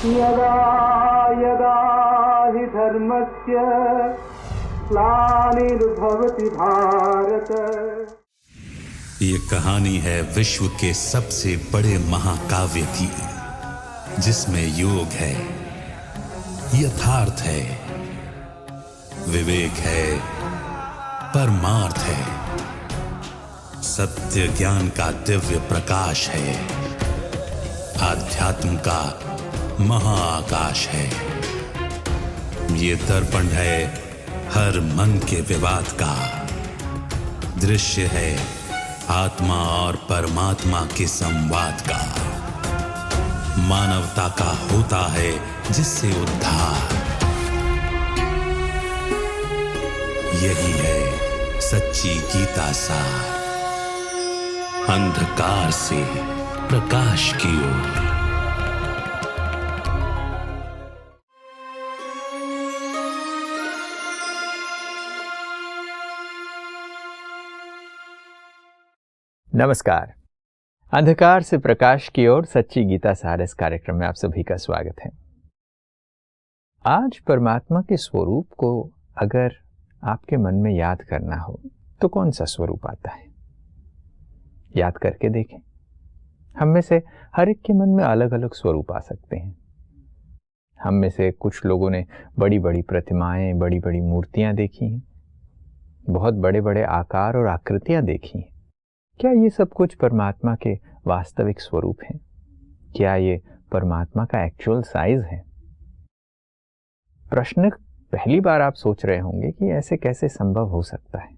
यदा यदा हि धर्मस्य ग्लानिर्भवति भारत। ये कहानी है विश्व के सबसे बड़े महाकाव्य की, जिसमें योग है, यथार्थ है, विवेक है, परमार्थ है, सत्य ज्ञान का दिव्य प्रकाश है, आध्यात्म का महाआकाश है। ये दर्पण है हर मन के विवाद का, दृश्य है आत्मा और परमात्मा के संवाद का, मानवता का होता है जिससे उद्धार। यही है सच्ची गीता सार, अंधकार से प्रकाश की ओर। नमस्कार। अंधकार से प्रकाश की ओर सच्ची गीता सार इस कार्यक्रम में आप सभी का स्वागत है। आज परमात्मा के स्वरूप को अगर आपके मन में याद करना हो तो कौन सा स्वरूप आता है? याद करके देखें। हम में से हर एक के मन में अलग अलग स्वरूप आ सकते हैं। हम में से कुछ लोगों ने बड़ी बड़ी प्रतिमाएं, बड़ी बड़ी मूर्तियां देखी हैं, बहुत बड़े बड़े आकार और आकृतियां देखी हैं। क्या ये सब कुछ परमात्मा के वास्तविक स्वरूप हैं? क्या ये परमात्मा का एक्चुअल साइज है? प्रश्न पहली बार आप सोच रहे होंगे कि ऐसे कैसे संभव हो सकता है।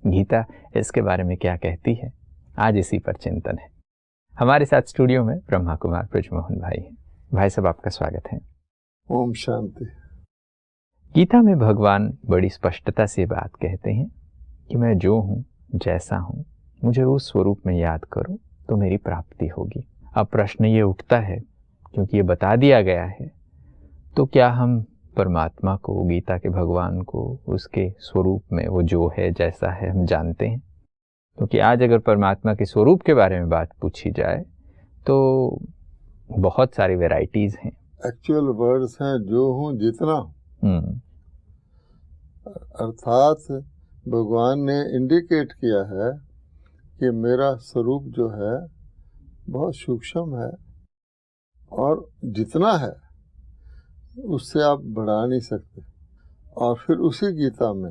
गीता इसके बारे में क्या कहती है, आज इसी पर चिंतन है। हमारे साथ स्टूडियो में ब्रह्मा कुमार बृजमोहन भाई हैं। भाई साहब, आपका स्वागत है। ओम शांति। गीता में भगवान बड़ी स्पष्टता से बात कहते हैं कि मैं जो हूं, जैसा हूं, मुझे उस स्वरूप में याद करो तो मेरी प्राप्ति होगी। अब प्रश्न ये उठता है, क्योंकि ये बता दिया गया है, तो क्या हम परमात्मा को, गीता के भगवान को, उसके स्वरूप में, वो जो है, जैसा है, हम जानते हैं? क्योंकि आज अगर परमात्मा के स्वरूप के बारे में बात पूछी जाए तो बहुत सारी वैरायटीज हैं। एक्चुअल वर्ड्स हैं जो हूँ, जितना हूँ। अर्थात भगवान ने इंडिकेट किया है कि मेरा स्वरूप जो है बहुत सूक्ष्म है और जितना है उससे आप बढ़ा नहीं सकते। और फिर उसी गीता में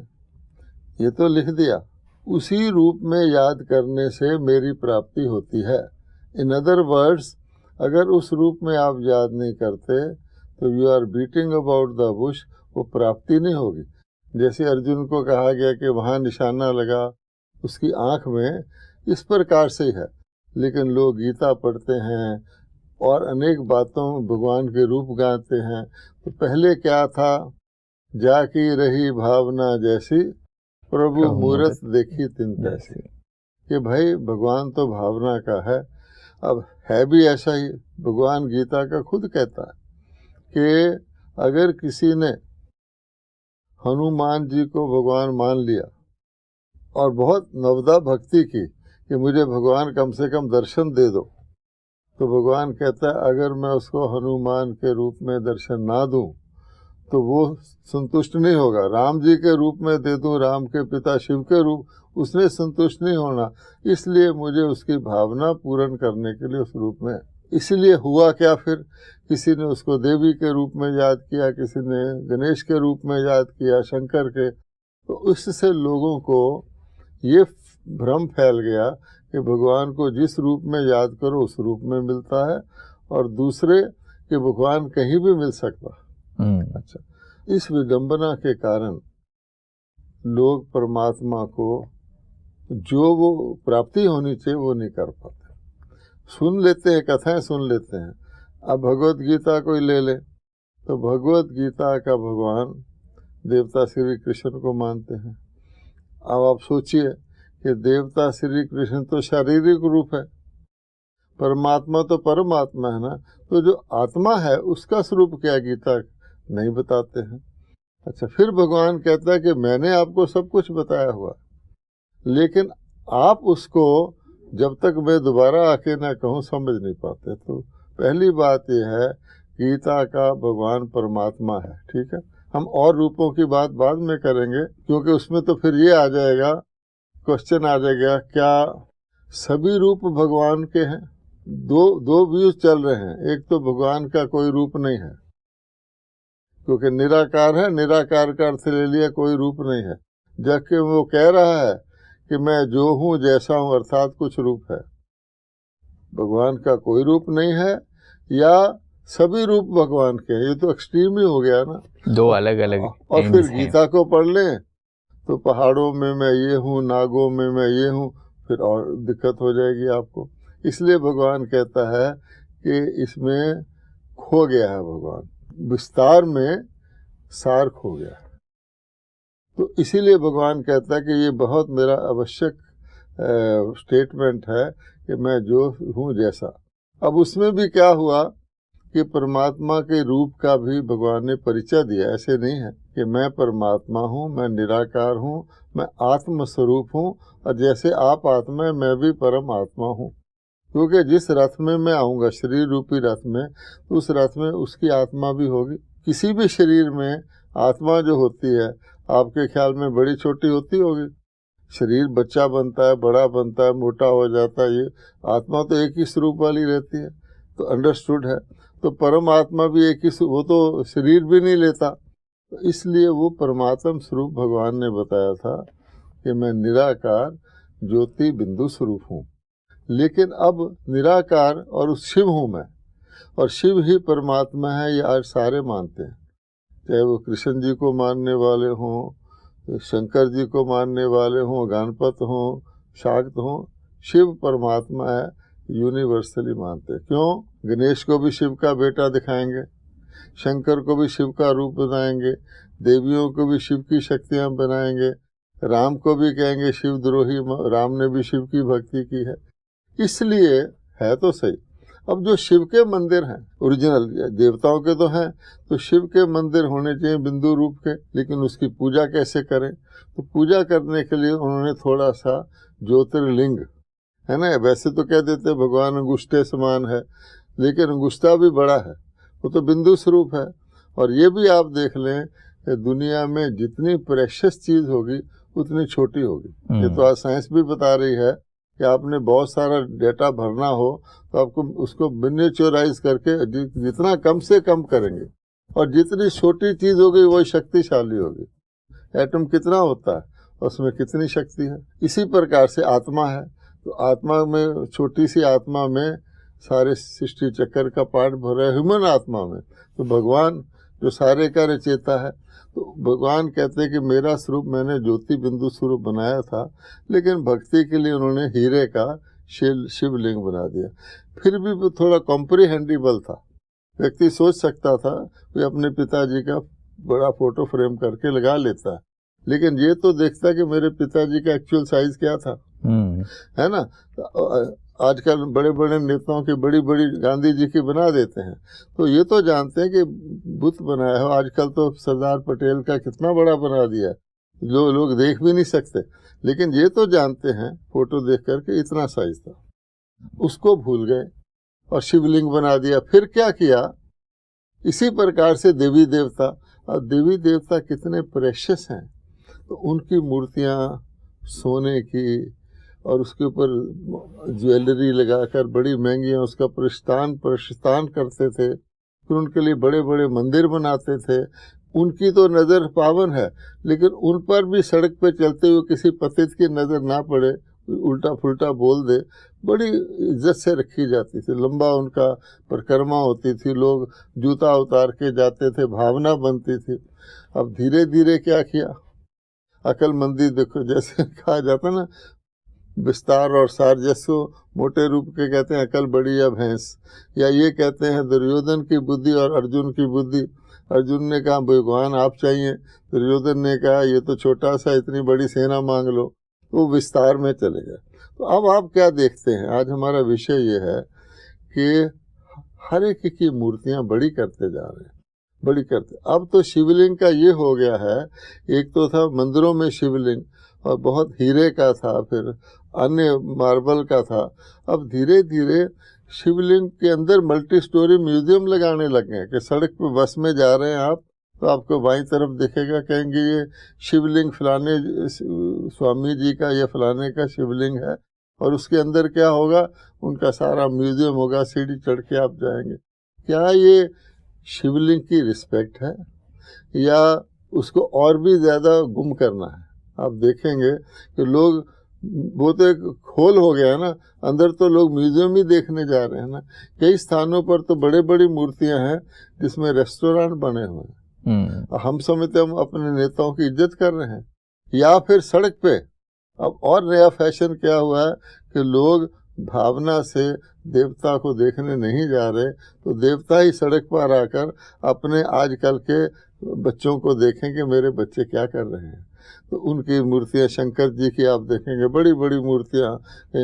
ये तो लिख दिया, उसी रूप में याद करने से मेरी प्राप्ति होती है। इन अदर वर्ड्स, अगर उस रूप में आप याद नहीं करते तो you are beating about the bush, वो प्राप्ति नहीं होगी। जैसे अर्जुन को कहा गया कि वहाँ निशाना लगा उसकी आँख में, इस प्रकार से ही है। लेकिन लोग गीता पढ़ते हैं और अनेक बातों में भगवान के रूप गाते हैं। तो पहले क्या था, जाकी रही भावना जैसी, प्रभु मूरत देखी तिन तैसी। कि भाई भगवान तो भावना का है। अब है भी ऐसा ही। भगवान गीता का खुद कहता है कि अगर किसी ने हनुमान जी को भगवान मान लिया और बहुत नवदा भक्ति की कि मुझे भगवान कम से कम दर्शन दे दो, तो भगवान कहता है अगर मैं उसको हनुमान के रूप में दर्शन ना दूं तो वो संतुष्ट नहीं होगा। राम जी के रूप में दे दूं, राम के पिता शिव के रूप, उसने संतुष्ट नहीं होना। इसलिए मुझे उसकी भावना पूर्ण करने के लिए उस रूप में। इसलिए हुआ क्या फिर, किसी ने उसको देवी के रूप में याद किया, किसी ने गणेश के रूप में याद किया, शंकर के। तो उससे लोगों को ये भ्रम फैल गया कि भगवान को जिस रूप में याद करो उस रूप में मिलता है, और दूसरे कि भगवान कहीं भी मिल सकता। अच्छा, इस विडंबना के कारण लोग परमात्मा को जो वो प्राप्ति होनी चाहिए वो नहीं कर पाते। सुन लेते हैं, कथाएं सुन लेते हैं। अब भगवत गीता को ही ले ले तो भगवत गीता का भगवान देवता श्री कृष्ण को मानते हैं। अब आप सोचिए कि देवता श्री कृष्ण तो शारीरिक रूप है, परमात्मा तो परमात्मा है ना, तो जो आत्मा है उसका स्वरूप क्या गीता नहीं बताते हैं। अच्छा, फिर भगवान कहता है कि मैंने आपको सब कुछ बताया हुआ, लेकिन आप उसको जब तक मैं दोबारा आके ना कहूँ समझ नहीं पाते। तो पहली बात यह है गीता का भगवान परमात्मा है। ठीक है, हम और रूपों की बात बाद में करेंगे, क्योंकि उसमें तो फिर ये आ जाएगा, क्वेश्चन आ जाएगा, क्या सभी रूप भगवान के हैं? दो व्यूज चल रहे हैं। एक तो भगवान का कोई रूप नहीं है, क्योंकि निराकार है, निराकार का अर्थ ले लिया कोई रूप नहीं है, जबकि वो कह रहा है कि मैं जो हूँ जैसा हूँ, अर्थात कुछ रूप है। भगवान का कोई रूप नहीं है या सभी रूप भगवान के हैं, ये तो एक्सट्रीम ही हो गया ना, दो अलग अलग। और फिर गीता को पढ़ लें तो पहाड़ों में मैं ये हूँ, नागों में मैं ये हूँ, फिर और दिक्कत हो जाएगी आपको। इसलिए भगवान कहता है कि इसमें खो गया है भगवान, विस्तार में सार खो गया है। तो इसीलिए भगवान कहता है कि ये बहुत मेरा आवश्यक स्टेटमेंट है कि मैं जो हूँ जैसा। अब उसमें भी क्या हुआ कि परमात्मा के रूप का भी भगवान ने परिचय दिया। ऐसे नहीं है कि मैं परमात्मा हूँ, मैं निराकार हूँ, मैं आत्म स्वरूप हूँ, और जैसे आप आत्मा है मैं भी परम आत्मा हूँ। क्योंकि जिस रथ में मैं आऊँगा, शरीर रूपी रथ में, तो उस रथ में उसकी आत्मा भी होगी। किसी भी शरीर में आत्मा जो होती है, आपके ख्याल में बड़ी छोटी होती होगी। शरीर बच्चा बनता है, बड़ा बनता है, मोटा हो जाता है, ये आत्मा तो एक ही स्वरूप वाली रहती है। तो अंडरस्टूड है। तो परम आत्मा भी एक ही, वो तो शरीर भी नहीं लेता। तो इसलिए वो परमात्म स्वरूप भगवान ने बताया था कि मैं निराकार ज्योति बिंदु स्वरूप हूँ। लेकिन अब निराकार और शिव हूँ मैं, और शिव ही परमात्मा है, ये आज सारे मानते हैं। चाहे वो कृष्ण जी को मानने वाले हों, शंकर जी को मानने वाले हों, गणपत हों, शाक्त हों, शिव परमात्मा है, यूनिवर्सली मानते हैं। क्यों? गणेश को भी शिव का बेटा दिखाएंगे, शंकर को भी शिव का रूप बनाएंगे, देवियों को भी शिव की शक्तियाँ बनाएंगे, राम को भी कहेंगे शिव द्रोही, राम ने भी शिव की भक्ति की है। इसलिए है तो सही। अब जो शिव के मंदिर हैं, ओरिजिनल देवताओं के तो हैं, तो शिव के मंदिर होने चाहिए बिंदु रूप के, लेकिन उसकी पूजा कैसे करें? तो पूजा करने के लिए उन्होंने थोड़ा सा ज्योतिर्लिंग, है ना, वैसे तो कह देते भगवान अंगुष्ठे समान है, लेकिन अंगुष्ठा भी बड़ा है, वो तो बिंदु स्वरूप है। और ये भी आप देख लें कि दुनिया में जितनी प्रेशियस चीज़ होगी उतनी छोटी होगी। ये तो आज साइंस भी बता रही है कि आपने बहुत सारा डेटा भरना हो तो आपको उसको मिनिएचराइज करके जितना कम से कम करेंगे, और जितनी छोटी चीज़ होगी वही शक्तिशाली होगी। एटम कितना होता है, उसमें कितनी शक्ति है। इसी प्रकार से आत्मा है, तो आत्मा में, छोटी सी आत्मा में सारे सृष्टि चक्कर का पार्ट भरा है, ह्यूमन आत्मा में। तो भगवान जो सारे का रचेता है, तो भगवान कहते हैं कि मेरा स्वरूप मैंने ज्योति बिंदु स्वरूप बनाया था, लेकिन भक्ति के लिए उन्होंने हीरे का शिवलिंग बना दिया। फिर भी वो थोड़ा कॉम्प्रिहेंडिबल था, व्यक्ति सोच सकता था कि अपने पिताजी का बड़ा फोटो फ्रेम करके लगा लेता है, लेकिन ये तो देखता कि मेरे पिताजी का एक्चुअल साइज क्या था, है ना। आजकल बड़े बड़े नेताओं की बड़ी बड़ी गांधी जी की बना देते हैं, तो ये तो जानते हैं कि बुत बनाया हो। आजकल तो सरदार पटेल का कितना बड़ा बना दिया, जो लोग देख भी नहीं सकते, लेकिन ये तो जानते हैं फोटो देख करके इतना साइज था। उसको भूल गए और शिवलिंग बना दिया। फिर क्या किया? इसी प्रकार से देवी देवता, और देवी देवता कितने प्रेशियस हैं, तो उनकी मूर्तियाँ सोने की और उसके ऊपर ज्वेलरी लगाकर बड़ी महंगी उसका प्रस्तान करते थे। फिर उनके लिए बड़े बड़े मंदिर बनाते थे। उनकी तो नज़र पावन है, लेकिन उन पर भी सड़क पे चलते हुए किसी पतित की नज़र ना पड़े, उल्टा फुल्टा बोल दे, बड़ी इज्जत से रखी जाती थी। लंबा उनका परिक्रमा होती थी, लोग जूता उतार के जाते थे, भावना बनती थी। अब धीरे धीरे क्या किया, अकलमंदी देखो, जैसे कहा जाता ना, विस्तार और सार, जैसो मोटे रूप के कहते हैं अकल बड़ी या भैंस, या ये कहते हैं दुर्योधन की बुद्धि और अर्जुन की बुद्धि। अर्जुन ने कहा भगवान आप चाहिए, दुर्योधन ने कहा ये तो छोटा सा, इतनी बड़ी सेना मांग लो, तो विस्तार में चले गए। तो अब आप क्या देखते हैं, आज हमारा विषय ये है कि हर एक की मूर्तियाँ बड़ी करते जा रहे हैं, बड़ी करते। अब तो शिवलिंग का ये हो गया है, एक तो था मंदिरों में शिवलिंग और बहुत हीरे का था, फिर अन्य मार्बल का था। अब धीरे धीरे शिवलिंग के अंदर मल्टी स्टोरी म्यूजियम लगाने लगे हैं कि सड़क पे बस में जा रहे हैं आप तो आपको बाईं तरफ दिखेगा, कहेंगे ये शिवलिंग फलाने स्वामी जी का या फलाने का शिवलिंग है, और उसके अंदर क्या होगा, उनका सारा म्यूजियम होगा, सीढ़ी चढ़ के आप जाएंगे। क्या ये शिवलिंग की रिस्पेक्ट है या उसको और भी ज़्यादा गुम करना है? आप देखेंगे कि लोग, वो तो एक खोल हो गया है ना, अंदर तो लोग म्यूजियम ही देखने जा रहे हैं ना। कई स्थानों पर तो बड़े बड़ी मूर्तियां हैं जिसमें रेस्टोरेंट बने हुए हैं। हम समझते हम अपने नेताओं की इज्जत कर रहे हैं। या फिर सड़क पे अब और नया फैशन क्या हुआ है कि लोग भावना से देवता को देखने नहीं जा रहे, तो देवता ही सड़क पर आकर अपने आजकल के बच्चों को देखें कि मेरे बच्चे क्या कर रहे हैं। तो उनकी मूर्तियाँ, शंकर जी की आप देखेंगे बड़ी बड़ी मूर्तियाँ,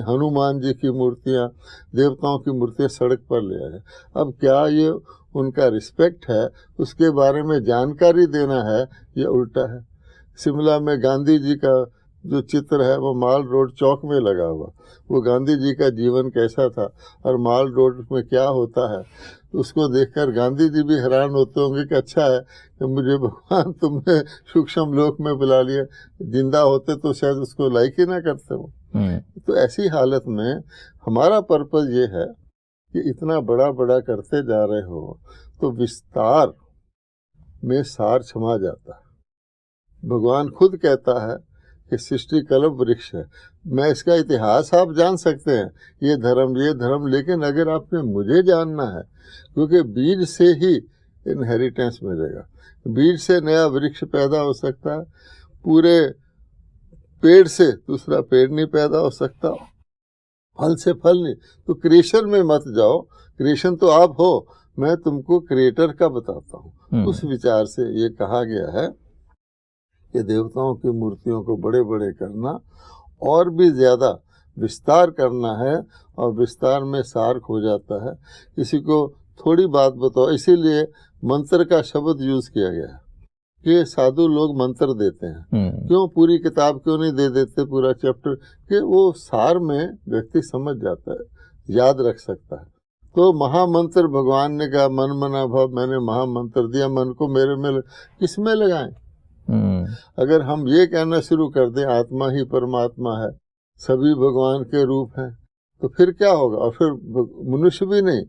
हनुमान जी की मूर्तियाँ, देवताओं की मूर्तियाँ सड़क पर ले आए। अब क्या ये उनका रिस्पेक्ट है? उसके बारे में जानकारी देना है, ये उल्टा है। शिमला में गांधी जी का जो चित्र है वो माल रोड चौक में लगा हुआ, वो गांधी जी का जीवन कैसा था और माल रोड में क्या होता है, उसको देखकर गांधी जी भी हैरान होते होंगे कि अच्छा है कि मुझे भगवान तुमने सूक्ष्म लोक में बुला लिया, जिंदा होते तो शायद उसको लाइक ही ना करते हो। तो ऐसी हालत में हमारा पर्पज ये है कि इतना बड़ा बड़ा करते जा रहे हो तो विस्तार में सार क्षमा जाता है। भगवान खुद कहता है कि सृष्टि कल्प वृक्ष है। मैं इसका इतिहास आप जान सकते हैं, ये धर्म, लेकिन अगर आपने मुझे जानना है, क्योंकि बीज से ही इनहेरिटेंस मिलेगा, बीज से नया वृक्ष पैदा हो सकता है, पूरे पेड़ से दूसरा पेड़ नहीं पैदा हो सकता, फल से फल नहीं। तो क्रिएशन में मत जाओ, क्रिएशन तो आप हो, मैं तुमको क्रिएटर का बताता हूँ। उस विचार से ये कहा गया है कि देवताओं की मूर्तियों को बड़े बड़े करना और भी ज़्यादा विस्तार करना है, और विस्तार में सार खो जाता है। किसी को थोड़ी बात बताओ, इसीलिए मंत्र का शब्द यूज़ किया गया है कि साधु लोग मंत्र देते हैं। क्यों पूरी किताब क्यों नहीं दे देते पूरा चैप्टर, कि वो सार में व्यक्ति समझ जाता है, याद रख सकता है। तो महामंत्र भगवान ने कहा मन मना भव, मैंने महामंत्र दिया, मन को मेरे में किस में लगाएं? अगर हम ये कहना शुरू कर दें आत्मा ही परमात्मा है, सभी भगवान के रूप हैं, तो फिर क्या होगा? और फिर मनुष्य भी नहीं,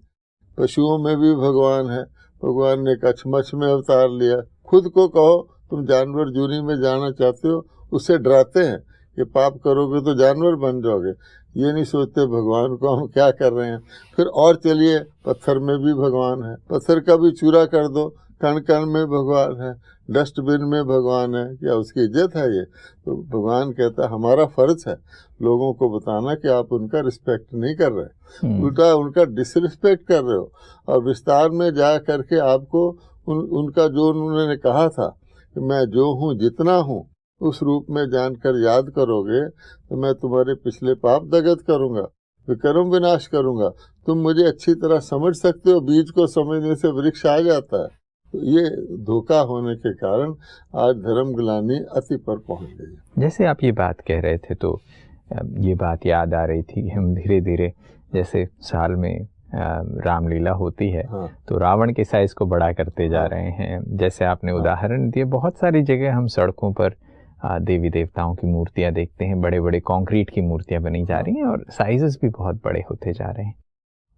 पशुओं में भी भगवान है। भगवान ने कछमछ में अवतार लिया। खुद को कहो तुम जानवर जूनी में जाना चाहते हो, उससे डराते हैं कि पाप करोगे तो जानवर बन जाओगे। ये नहीं सोचते भगवान को हम क्या कर रहे हैं। फिर और चलिए, पत्थर में भी भगवान है, पत्थर का भी चूरा कर दो, कण कण में भगवान है, डस्टबिन में भगवान है। क्या उसकी इज्जत है ये? तो भगवान कहता है हमारा फर्ज है लोगों को बताना कि आप उनका रिस्पेक्ट नहीं कर रहे, उल्टा उनका डिसरिस्पेक्ट कर रहे हो। और विस्तार में जा करके आपको उनका जो उन्होंने कहा था कि मैं जो हूँ जितना हूँ, उस रूप में जानकर याद करोगे तो मैं तुम्हारे पिछले पाप दगत करूँगा, विक्रम विनाश करूँगा। तुम मुझे अच्छी तरह समझ सकते हो, बीज को समझने से वृक्ष आ जाता है। तो ये धोखा होने के कारण आज धर्म ग्लानि अति पर पहुंच गई। जैसे आप ये बात कह रहे थे तो ये बात याद आ रही थी, हम धीरे धीरे जैसे साल में रामलीला होती है, हाँ। तो रावण के साइज को बड़ा करते जा रहे हैं। जैसे आपने उदाहरण दिए, बहुत सारी जगह हम सड़कों पर देवी देवताओं की मूर्तियां देखते हैं, बड़े बड़े कंक्रीट की मूर्तियां बनी जा रही हैं और साइजेस भी बहुत बड़े होते जा रहे हैं।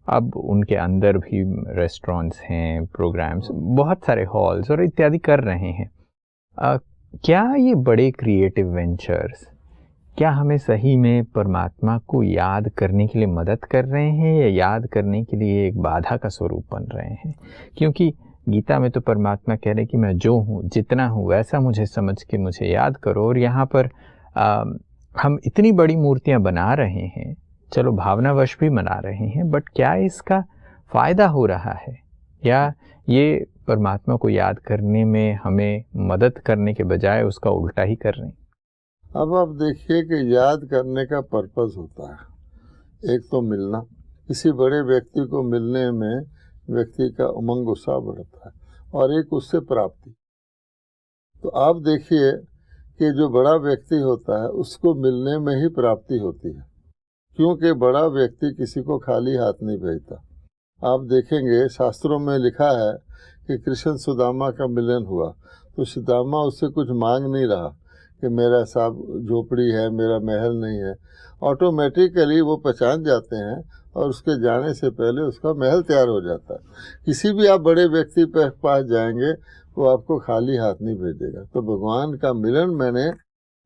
अब उनके अंदर भी रेस्टोरेंट्स हैं, प्रोग्राम्स, बहुत सारे हॉल्स और इत्यादि कर रहे हैं। क्या ये बड़े क्रिएटिव वेंचर्स क्या हमें सही में परमात्मा को याद करने के लिए मदद कर रहे हैं या याद करने के लिए एक बाधा का स्वरूप बन रहे हैं? क्योंकि गीता में तो परमात्मा कह रहे हैं कि मैं जो हूँ जितना हूँ वैसा मुझे समझ के मुझे याद करो, और यहाँ पर हम इतनी बड़ी मूर्तियाँ बना रहे हैं, चलो भावनावश भी बना रहे हैं, बट क्या इसका फ़ायदा हो रहा है या ये परमात्मा को याद करने में हमें मदद करने के बजाय उसका उल्टा ही कर रहे हैं? अब आप देखिए कि याद करने का पर्पस होता है, एक तो मिलना, किसी बड़े व्यक्ति को मिलने में व्यक्ति का उमंग उत्साह बढ़ता है, और एक उससे प्राप्ति। तो आप देखिए कि जो बड़ा व्यक्ति होता है उसको मिलने में ही प्राप्ति होती है, क्योंकि बड़ा व्यक्ति किसी को खाली हाथ नहीं भेजता। आप देखेंगे शास्त्रों में लिखा है कि कृष्ण सुदामा का मिलन हुआ तो सुदामा उससे कुछ मांग नहीं रहा कि मेरा साहब झोपड़ी है, मेरा महल नहीं है। ऑटोमेटिकली वो पहचान जाते हैं और उसके जाने से पहले उसका महल तैयार हो जाता है। किसी भी आप बड़े व्यक्ति के पास जाएंगे वो आपको खाली हाथ नहीं भेजेगा। तो भगवान का मिलन मैंने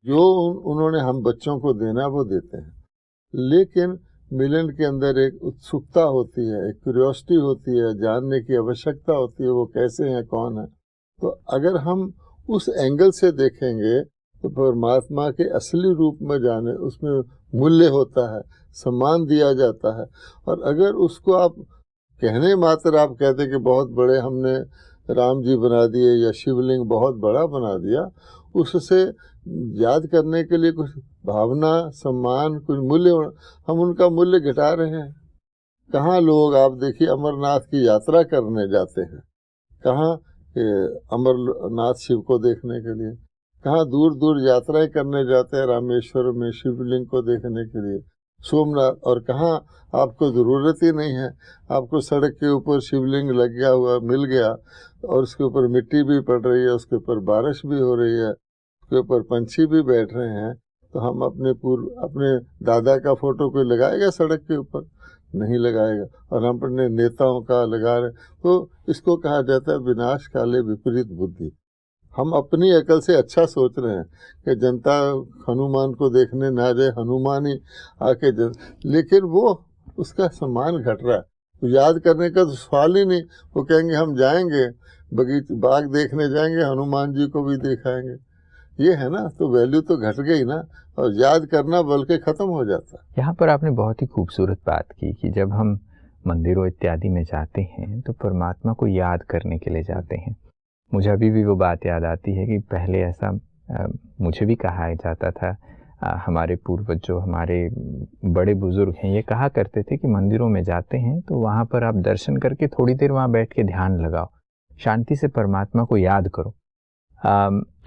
जो उन्होंने हम बच्चों को देना वो देते हैं, लेकिन मिलन के अंदर एक उत्सुकता होती है, एक क्यूरियोसिटी होती है, जानने की आवश्यकता होती है वो कैसे हैं, कौन है। तो अगर हम उस एंगल से देखेंगे तो परमात्मा के असली रूप में जाने, उसमें मूल्य होता है, सम्मान दिया जाता है। और अगर उसको आप कहने मात्र आप कहते कि बहुत बड़े हमने राम जी बना दिए या शिवलिंग बहुत बड़ा बना दिया, उससे याद करने के लिए कुछ भावना, सम्मान, कुछ मूल्य, हम उनका मूल्य घटा रहे हैं। कहाँ लोग आप देखिए अमरनाथ की यात्रा करने जाते हैं, कहाँ अमरनाथ शिव को देखने के लिए, कहाँ दूर दूर यात्राएं करने जाते हैं रामेश्वर में शिवलिंग को देखने के लिए, सोमनाथ, और कहाँ आपको ज़रूरत ही नहीं है, आपको सड़क के ऊपर शिवलिंग लग गया हुआ मिल गया और उसके ऊपर मिट्टी भी पड़ रही है, उसके ऊपर बारिश भी हो रही है, उसके ऊपर पंछी भी बैठ रहे हैं। तो हम अपने दादा का फोटो कोई लगाएगा सड़क के ऊपर? नहीं लगाएगा। और हम अपने नेताओं का लगा रहे, तो इसको कहा जाता है विनाश काले विपरीत बुद्धि। हम अपनी अकल से अच्छा सोच रहे हैं कि जनता हनुमान को देखने ना जाए, हनुमान ही आके लेकिन वो उसका सम्मान घट रहा है। तो याद करने का तो सवाल ही नहीं। वो कहेंगे हम जाएंगे बाग देखने जाएंगे, हनुमान जी को भी दिखाएंगे, ये है ना। तो वैल्यू तो घट गई ना, और याद करना बल्कि ख़त्म हो जाता है। यहाँ पर आपने बहुत ही खूबसूरत बात की कि जब हम मंदिरों इत्यादि में जाते हैं तो परमात्मा को याद करने के लिए जाते हैं। मुझे अभी भी वो बात याद आती है कि पहले ऐसा मुझे भी कहा जाता था, हमारे पूर्वज जो हमारे बड़े बुजुर्ग हैं ये कहा करते थे कि मंदिरों में जाते हैं तो वहाँ पर आप दर्शन करके थोड़ी देर वहाँ बैठ के ध्यान लगाओ, शांति से परमात्मा को याद करो।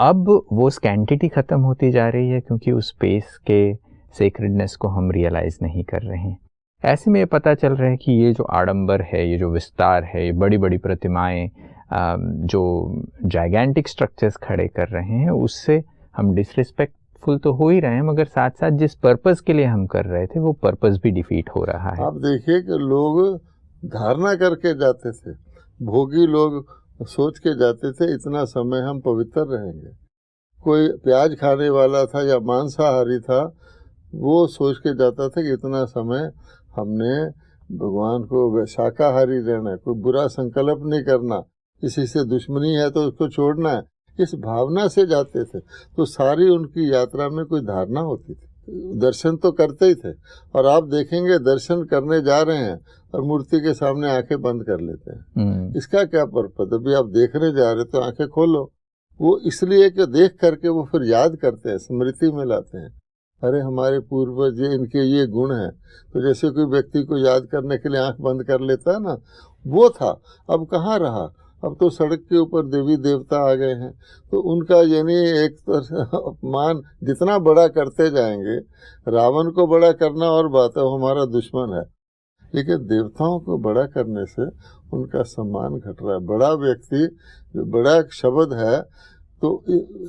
अब वो स्कैंटिटी ख़त्म होती जा रही है क्योंकि उस स्पेस के सेक्रेडनेस को हम रियलाइज़ नहीं कर रहे हैं। ऐसे में ये पता चल रहा है कि ये जो आडंबर है, ये जो विस्तार है, ये बड़ी बड़ी प्रतिमाएं, जो जाइगेंटिक स्ट्रक्चर्स खड़े कर रहे हैं, उससे हम डिसरिस्पेक्टफुल तो हो ही रहे हैं, मगर साथ साथ जिस पर्पस के लिए हम कर रहे थे वो पर्पस भी डिफीट हो रहा है। आप देखिए कि लोग धारणा करके जाते थे, भोगी लोग सोच के जाते थे इतना समय हम पवित्र रहेंगे। कोई प्याज खाने वाला था या मांसाहारी था, वो सोच के जाता था कि इतना समय हमने भगवान को शाकाहारी रहना है, कोई बुरा संकल्प नहीं करना, किसी से दुश्मनी है तो उसको छोड़ना है, इस भावना से जाते थे। तो सारी उनकी यात्रा में कोई धारणा होती थी, दर्शन तो करते ही थे। और आप देखेंगे दर्शन करने जा रहे हैं और मूर्ति के सामने आंखें बंद कर लेते हैं। इसका क्या पर्पज? अभी आप देखने जा रहे तो आंखें खोलो। वो इसलिए कि देख करके वो फिर याद करते हैं, स्मृति में लाते हैं, अरे हमारे पूर्वज इनके ये गुण हैं। तो जैसे कोई व्यक्ति को याद करने के लिए आंख बंद कर लेता है ना, वो था। अब कहाँ रहा? अब तो सड़क के ऊपर देवी देवता आ गए हैं, तो उनका यानी एक अपमान जितना बड़ा करते जाएंगे, रावण को बड़ा करना और बात है, वो हमारा दुश्मन है, लेकिन देवताओं को बड़ा करने से उनका सम्मान घट रहा है। बड़ा व्यक्ति, बड़ा शब्द है तो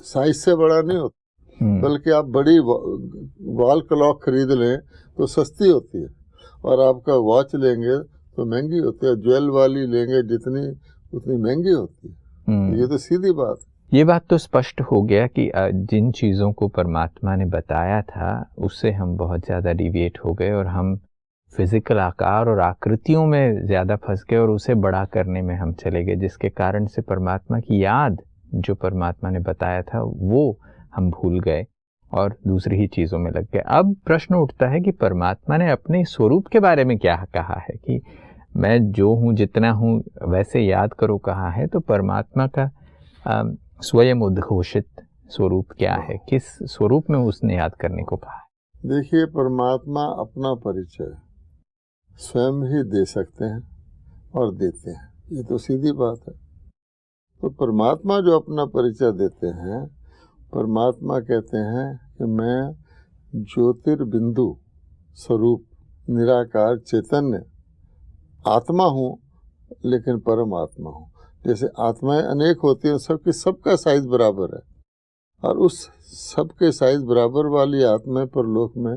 साइज से बड़ा नहीं होता, बल्कि आप बड़ी वॉल क्लॉक खरीद लें तो सस्ती होती है, और आपका वॉच लेंगे तो महंगी होती है, ज्वेल वाली लेंगे जितनी उतनी महंगी होती है। ये तो सीधी बात है। ये बात तो स्पष्ट हो गया कि जिन चीज़ों को परमात्मा ने बताया था उससे हम बहुत ज़्यादा डिविएट हो गए और हम फिजिकल आकार और आकृतियों में ज़्यादा फंस गए और उसे बड़ा करने में हम चले गए, जिसके कारण से परमात्मा की याद जो परमात्मा ने बताया था वो हम भूल गए और दूसरी ही चीज़ों में लग गए। अब प्रश्न उठता है कि परमात्मा ने अपने स्वरूप के बारे में क्या कहा है कि मैं जो हूँ, जितना हूँ वैसे याद करो कहा है। तो परमात्मा का स्वयं उद्घोषित स्वरूप क्या है, किस स्वरूप में उसने याद करने को कहा है? देखिए, परमात्मा अपना परिचय स्वयं ही दे सकते हैं और देते हैं, ये तो सीधी बात है। तो परमात्मा जो अपना परिचय देते हैं, परमात्मा कहते हैं कि मैं ज्योतिर्बिंदु स्वरूप निराकार चैतन्य आत्मा हूँ, लेकिन परमात्मा हूँ। जैसे आत्माएं अनेक होती हैं, सबका साइज बराबर है, और उस सबके साइज बराबर वाली आत्मा परलोक में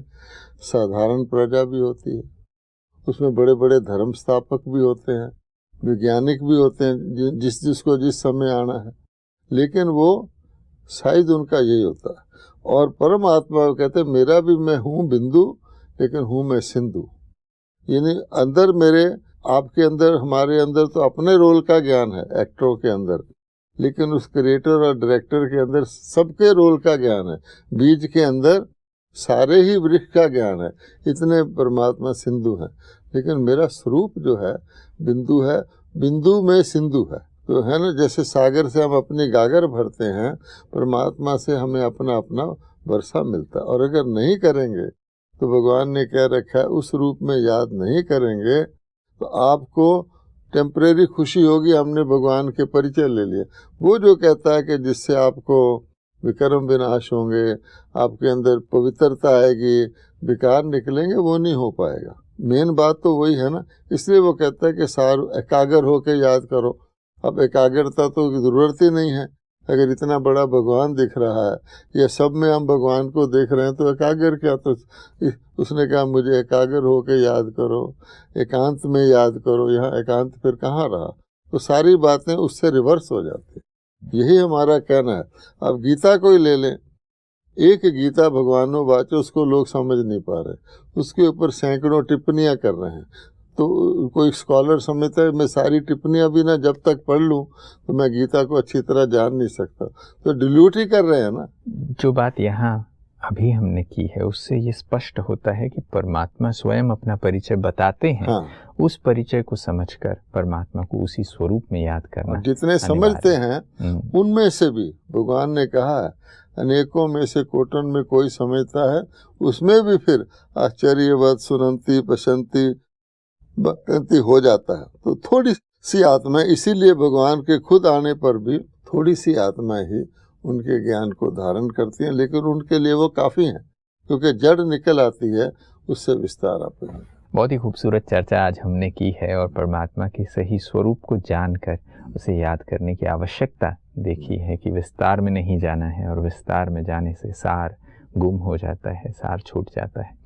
साधारण प्रजा भी होती है। उसमें बड़े बड़े धर्म स्थापक भी होते हैं, वैज्ञानिक भी होते हैं, जिसको जिस समय आना है, लेकिन वो साइज उनका यही होता है। और परमात्मा कहते हैं मेरा भी मैं हूँ बिंदु, लेकिन हूँ मैं सिंधु। यानी अंदर मेरे, आपके अंदर, हमारे अंदर तो अपने रोल का ज्ञान है एक्टरों के अंदर, लेकिन उस क्रिएटर और डायरेक्टर के अंदर सबके रोल का ज्ञान है। बीज के अंदर सारे ही वृक्ष का ज्ञान है। इतने परमात्मा सिंधु हैं, लेकिन मेरा स्वरूप जो है बिंदु है, बिंदु में सिंधु है। तो है ना, जैसे सागर से हम अपनी गागर भरते हैं, परमात्मा से हमें अपना अपना वर्षा मिलता है। और अगर नहीं करेंगे तो भगवान ने कह रखा है उस रूप में याद नहीं करेंगे तो आपको टेम्परेरी खुशी होगी, हमने भगवान के परिचय ले लिया। वो जो कहता है कि जिससे आपको विक्रम विनाश होंगे, आपके अंदर पवित्रता आएगी, विकार निकलेंगे, वो नहीं हो पाएगा। मेन बात तो वही है ना, इसलिए वो कहता है कि सार एकाग्र होकर याद करो। अब एकाग्रता तो ज़रूरत ही नहीं है, अगर इतना बड़ा भगवान दिख रहा है, ये सब में हम भगवान को देख रहे हैं, तो एकाग्र क्या। तो उसने कहा मुझे एकाग्र होकर याद करो, एकांत में याद करो। यहाँ एकांत फिर कहाँ रहा, तो सारी बातें उससे रिवर्स हो जाती। यही हमारा कहना है। अब गीता को ही ले लें, एक गीता भगवानो वाचो, उसको लोग समझ नहीं पा रहे, उसके ऊपर सैकड़ों टिप्पणियाँ कर रहे हैं। तो कोई स्कॉलर समझता है मैं सारी टिप्पणियाँ भी ना जब तक पढ़ लूँ तो मैं गीता को अच्छी तरह जान नहीं सकता, तो डिल्यूट ही कर रहे हैं ना। जो बात यहाँ अभी हमने की है उससे ये स्पष्ट होता है कि परमात्मा स्वयं अपना परिचय बताते हैं। हाँ। उस परिचय को समझकर परमात्मा को उसी स्वरूप में याद करना। और जितने समझते हैं उनमें से भी भगवान ने कहा है अनेकों में से कोटन में कोई समझता है, उसमें भी फिर आश्चर्यवत सुनंती पशंती बकंती हो जाता है। तो थोड़ी सी आत्मा, इसीलिए भगवान के खुद आने पर भी थोड़ी सी आत्मा ही उनके ज्ञान को धारण करती हैं, लेकिन उनके लिए वो काफ़ी हैं, क्योंकि जड़ निकल आती है, उससे विस्तार आता है। बहुत ही खूबसूरत चर्चा आज हमने की है और परमात्मा के सही स्वरूप को जानकर उसे याद करने की आवश्यकता देखी है कि विस्तार में नहीं जाना है, और विस्तार में जाने से सार गुम हो जाता है, सार छूट जाता है।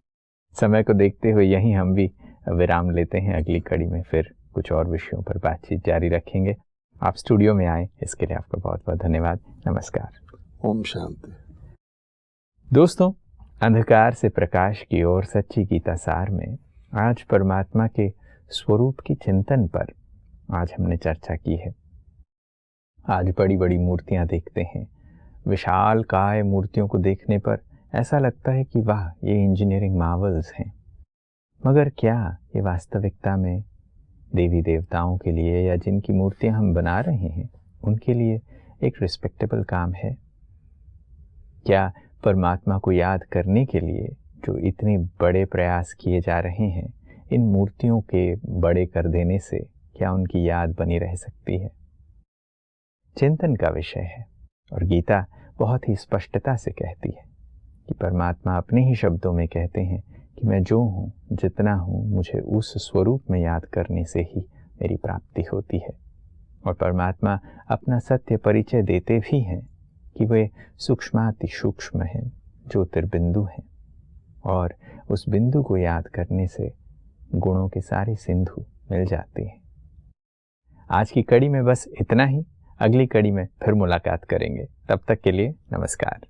समय को देखते हुए यहीं हम भी विराम लेते हैं। अगली कड़ी में फिर कुछ और विषयों पर बातचीत जारी रखेंगे। आप स्टूडियो में आए इसके लिए आपका बहुत बहुत धन्यवाद। नमस्कार। ओम शांति। दोस्तों, अंधकार से प्रकाश की ओर सच्ची गीता सार में आज परमात्मा के स्वरूप की चिंतन पर आज हमने चर्चा की है। आज बड़ी बड़ी मूर्तियां देखते हैं, विशाल काय मूर्तियों को देखने पर ऐसा लगता है कि वाह, ये इंजीनियरिंग मार्वल्स हैं। मगर क्या ये वास्तविकता में देवी देवताओं के लिए या जिनकी मूर्तियां हम बना रहे हैं उनके लिए एक रिस्पेक्टेबल काम है? क्या परमात्मा को याद करने के लिए जो इतने बड़े प्रयास किए जा रहे हैं, इन मूर्तियों के बड़े कर देने से क्या उनकी याद बनी रह सकती है? चिंतन का विषय है। और गीता बहुत ही स्पष्टता से कहती है कि परमात्मा अपने ही शब्दों में कहते हैं कि मैं जो हूँ, जितना हूँ, मुझे उस स्वरूप में याद करने से ही मेरी प्राप्ति होती है। और परमात्मा अपना सत्य परिचय देते भी हैं कि वे सूक्ष्माति सूक्ष्म हैं, ज्योतिर्बिंदु हैं, और उस बिंदु को याद करने से गुणों के सारे सिंधु मिल जाते हैं। आज की कड़ी में बस इतना ही। अगली कड़ी में फिर मुलाकात करेंगे। तब तक के लिए नमस्कार।